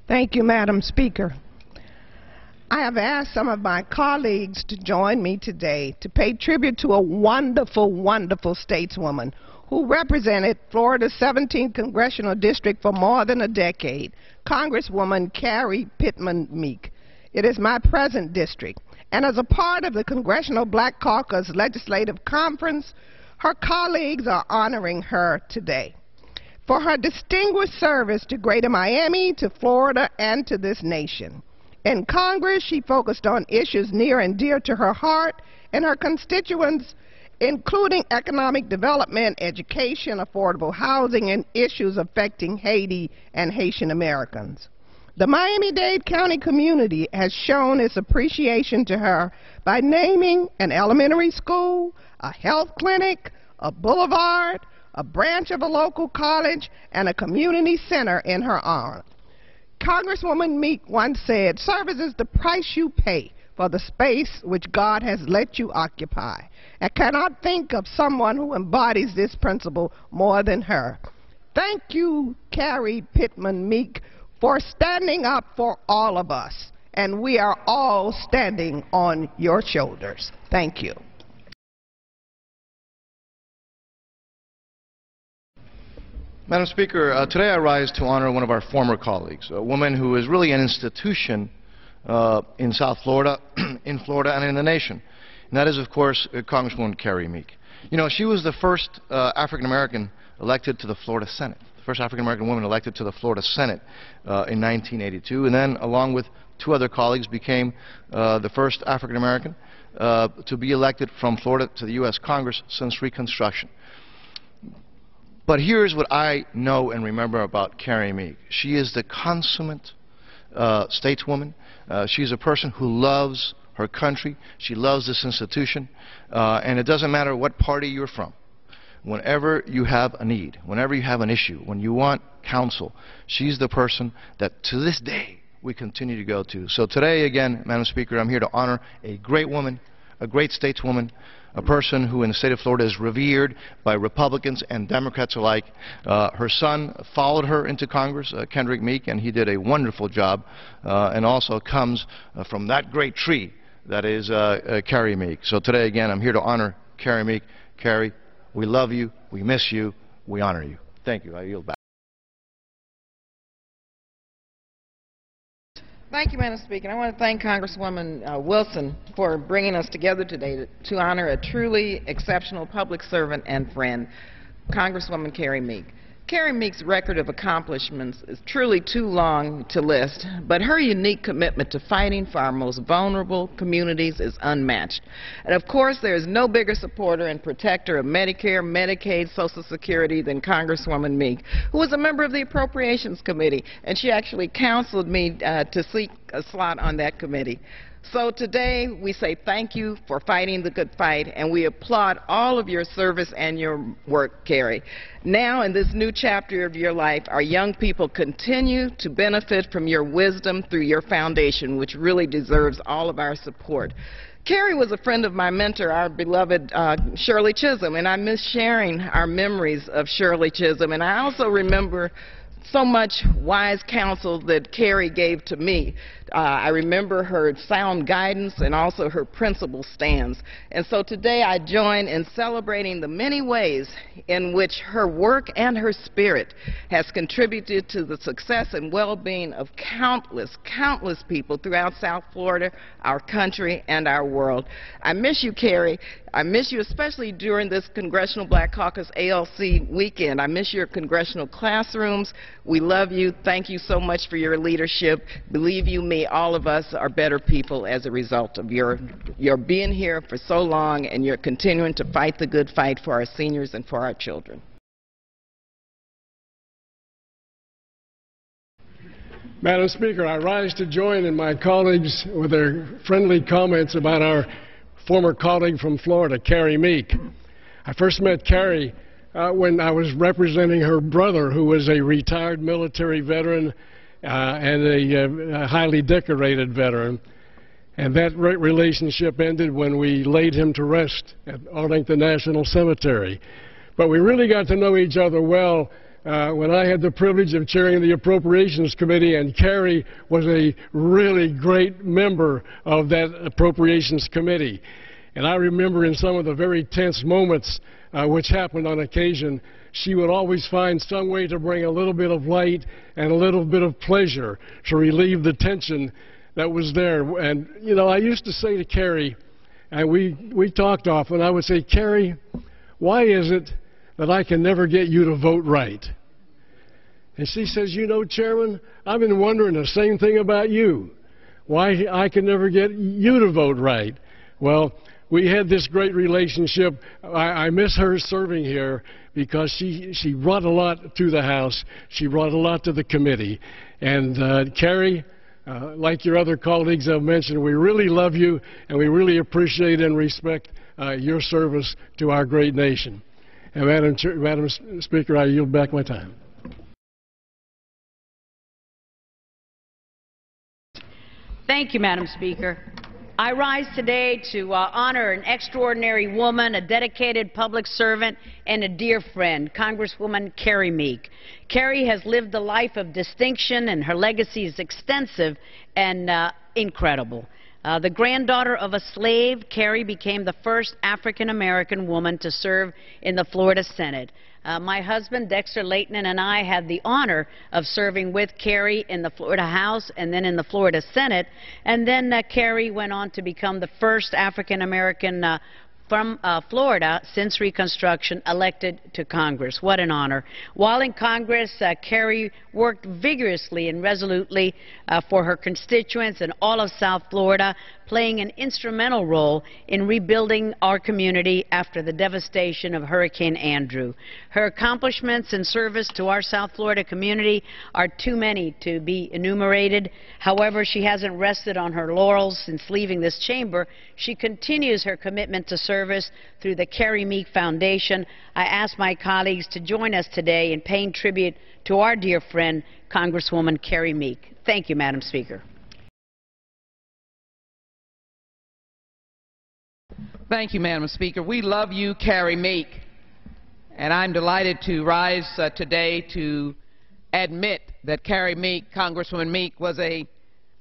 Thank you, Madam Speaker. I have asked some of my colleagues to join me today to pay tribute to a wonderful, wonderful stateswoman who represented Florida's 17th Congressional District for more than a decade, Congresswoman Carrie Meek. It is my present district, and as a part of the Congressional Black Caucus Legislative Conference, her colleagues are honoring her today for her distinguished service to Greater Miami, to Florida, and to this nation. In Congress, she focused on issues near and dear to her heart and her constituents, including economic development, education, affordable housing, and issues affecting Haiti and Haitian Americans. The Miami-Dade County community has shown its appreciation to her by naming an elementary school, a health clinic, a boulevard, a branch of a local college, and a community center in her honor. Congresswoman Meek once said, "Service is the price you pay for the space which God has let you occupy." I cannot think of someone who embodies this principle more than her. Thank you, Carrie Meek, for standing up for all of us, and we are all standing on your shoulders. Thank you. Madam Speaker, today I rise to honor one of our former colleagues, a woman who is really an institution in South Florida, in Florida, and in the nation. And that is, of course, Congresswoman Carrie Meek. You know, she was the first African-American elected to the Florida Senate, the first African-American woman elected to the Florida Senate in 1982, and then, along with two other colleagues, became the first African-American to be elected from Florida to the U.S. Congress since Reconstruction. But here's what I know and remember about Carrie Meek. She is the consummate stateswoman. She's a person who loves her country. She loves this institution. And it doesn't matter what party you're from. Whenever you have a need, whenever you have an issue, when you want counsel, she's the person that to this day we continue to go to. So today, again, Madam Speaker, I'm here to honor a great woman, a great stateswoman, a person who in the state of Florida is revered by Republicans and Democrats alike. Her son followed her into Congress, Kendrick Meek, and he did a wonderful job, and also comes from that great tree that is Carrie Meek. So today, again, I'm here to honor Carrie Meek. Carrie, we love you, we miss you, we honor you. Thank you. I yield back. Thank you, Madam Speaker. I want to thank Congresswoman Wilson for bringing us together today to honor a truly exceptional public servant and friend, Congresswoman Carrie Meek. Carrie Meek's record of accomplishments is truly too long to list, but her unique commitment to fighting for our most vulnerable communities is unmatched. And of course, there is no bigger supporter and protector of Medicare, Medicaid, Social Security than Congresswoman Meek, who was a member of the Appropriations Committee, and she actually counseled me to seek a slot on that committee. So today we say thank you for fighting the good fight, and we applaud all of your service and your work, Carrie. Now in this new chapter of your life, our young people continue to benefit from your wisdom through your foundation, which really deserves all of our support. Carrie was a friend of my mentor, our beloved Shirley Chisholm, and I miss sharing our memories of Shirley Chisholm. And I also remember so much wise counsel that Carrie gave to me. I remember her sound guidance and also her principled stands. And so today I join in celebrating the many ways in which her work and her spirit has contributed to the success and well-being of countless, countless people throughout South Florida, our country, and our world. I miss you, Carrie. I miss you especially during this Congressional Black Caucus ALC weekend. I miss your congressional classrooms. We love you. Thank you so much for your leadership. Believe you me, all of us are better people as a result of your being here for so long, and you're continuing to fight the good fight for our seniors and for our children. Madam Speaker, I rise to join in my colleagues with their friendly comments about our former colleague from Florida, Carrie Meek. I first met Carrie when I was representing her brother, who was a retired military veteran and a highly decorated veteran. And that relationship ended when we laid him to rest at Arlington National Cemetery. But we really got to know each other well when I had the privilege of chairing the Appropriations Committee, and Carrie was a really great member of that Appropriations Committee. And I remember in some of the very tense moments which happened on occasion, she would always find some way to bring a little bit of light and a little bit of pleasure to relieve the tension that was there. And, you know, I used to say to Carrie, and we talked often, I would say, Carrie, why is it that I can never get you to vote right? And she says, you know, Chairman, I've been wondering the same thing about you, why I can never get you to vote right. Well, we had this great relationship. I miss her serving here because she brought a lot to the House. She brought a lot to the committee. And Carrie, like your other colleagues have mentioned, we really love you, and we really appreciate and respect your service to our great nation. And Madam Speaker, I yield back my time. Thank you, Madam Speaker. I rise today to honor an extraordinary woman, a dedicated public servant, and a dear friend, Congresswoman Carrie Meek. Carrie has lived a life of distinction, and her legacy is extensive and incredible. The granddaughter of a slave, Carrie became the first African-American woman to serve in the Florida Senate. My husband, Dexter Layton, and I had the honor of serving with Carrie in the Florida House and then in the Florida Senate. And then Carrie went on to become the first African-American from Florida since Reconstruction elected to Congress. What an honor. While in Congress, Carrie worked vigorously and resolutely for her constituents in all of South Florida, playing an instrumental role in rebuilding our community after the devastation of Hurricane Andrew. Her accomplishments in service to our South Florida community are too many to be enumerated. However, she hasn't rested on her laurels since leaving this chamber. She continues her commitment to service through the Carrie Meek Foundation. I ask my colleagues to join us today in paying tribute to our dear friend, Congresswoman Carrie Meek. Thank you, Madam Speaker. Thank you, Madam Speaker. We love you, Carrie Meek, and I'm delighted to rise today to admit that Carrie Meek, Congresswoman Meek, was a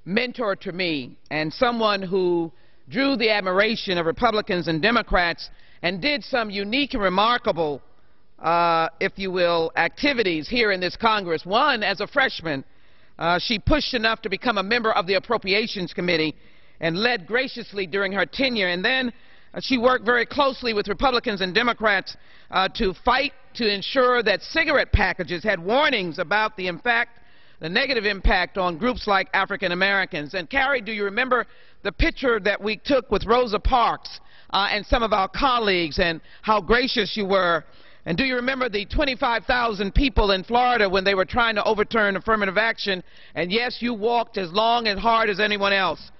mentor to me and someone who drew the admiration of Republicans and Democrats and did some unique and remarkable, if you will, activities here in this Congress. One, as a freshman, she pushed enough to become a member of the Appropriations Committee and led graciously during her tenure. And then she worked very closely with Republicans and Democrats to fight to ensure that cigarette packages had warnings about the negative impact on groups like African Americans. And Carrie, do you remember the picture that we took with Rosa Parks and some of our colleagues, and how gracious you were? And do you remember the 25,000 people in Florida when they were trying to overturn affirmative action? And yes, you walked as long and hard as anyone else.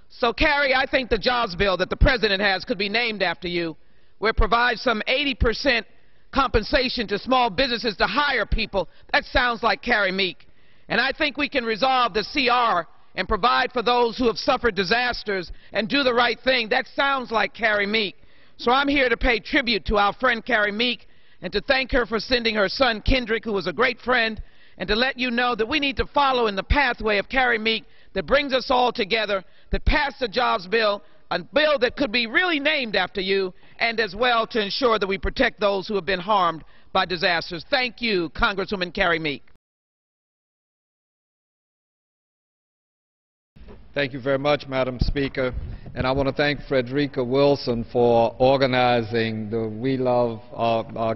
So, Carrie, I think the jobs bill that the President has could be named after you, where it provides some 80% compensation to small businesses to hire people. That sounds like Carrie Meek. And I think we can resolve the CR and provide for those who have suffered disasters and do the right thing. That sounds like Carrie Meek. So I'm here to pay tribute to our friend Carrie Meek and to thank her for sending her son Kendrick, who was a great friend, and to let you know that we need to follow in the pathway of Carrie Meek that brings us all together, that passed the jobs bill, a bill that could be really named after you, and as well to ensure that we protect those who have been harmed by disasters. Thank you, Congresswoman Carrie Meek. Thank you very much, Madam Speaker. And I want to thank Frederica Wilson for organizing the We Love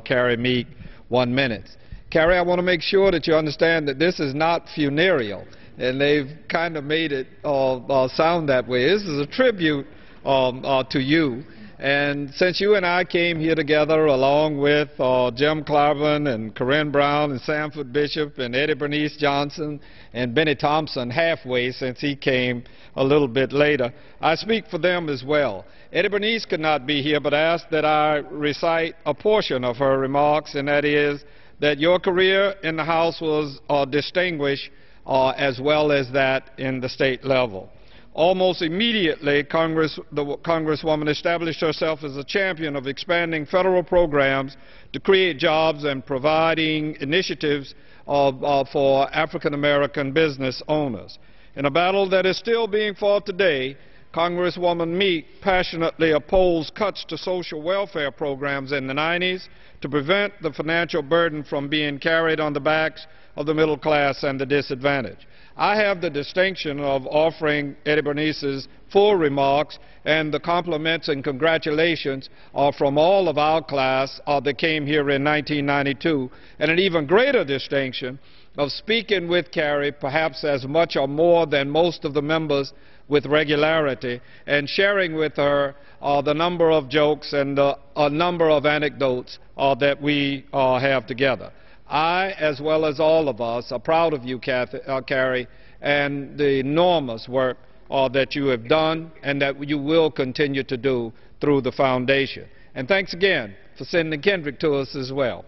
Carrie Meek 1 minute. Carrie, I want to make sure that you understand that this is not funereal, and they've kind of made it sound that way. This is a tribute to you. And since you and I came here together along with Jim Clyburn and Corinne Brown and Sanford Bishop and Eddie Bernice Johnson and Benny Thompson halfway, since he came a little bit later, I speak for them as well. Eddie Bernice could not be here, but asked that I recite a portion of her remarks, and that is that your career in the House was distinguished as well as that in the state level. Almost immediately, the Congresswoman established herself as a champion of expanding federal programs to create jobs and providing initiatives for African American business owners. In a battle that is still being fought today, Congresswoman Meek passionately opposed cuts to social welfare programs in the 90s to prevent the financial burden from being carried on the backs of the middle class and the disadvantaged. I have the distinction of offering Eddie Bernice's full remarks, and the compliments and congratulations are from all of our class that came here in 1992, and an even greater distinction of speaking with Carrie perhaps as much or more than most of the members with regularity, and sharing with her the number of jokes and a number of anecdotes that we have together. I, as well as all of us, are proud of you, Carrie, and the enormous work that you have done and that you will continue to do through the foundation. And thanks again for sending Kendrick to us as well.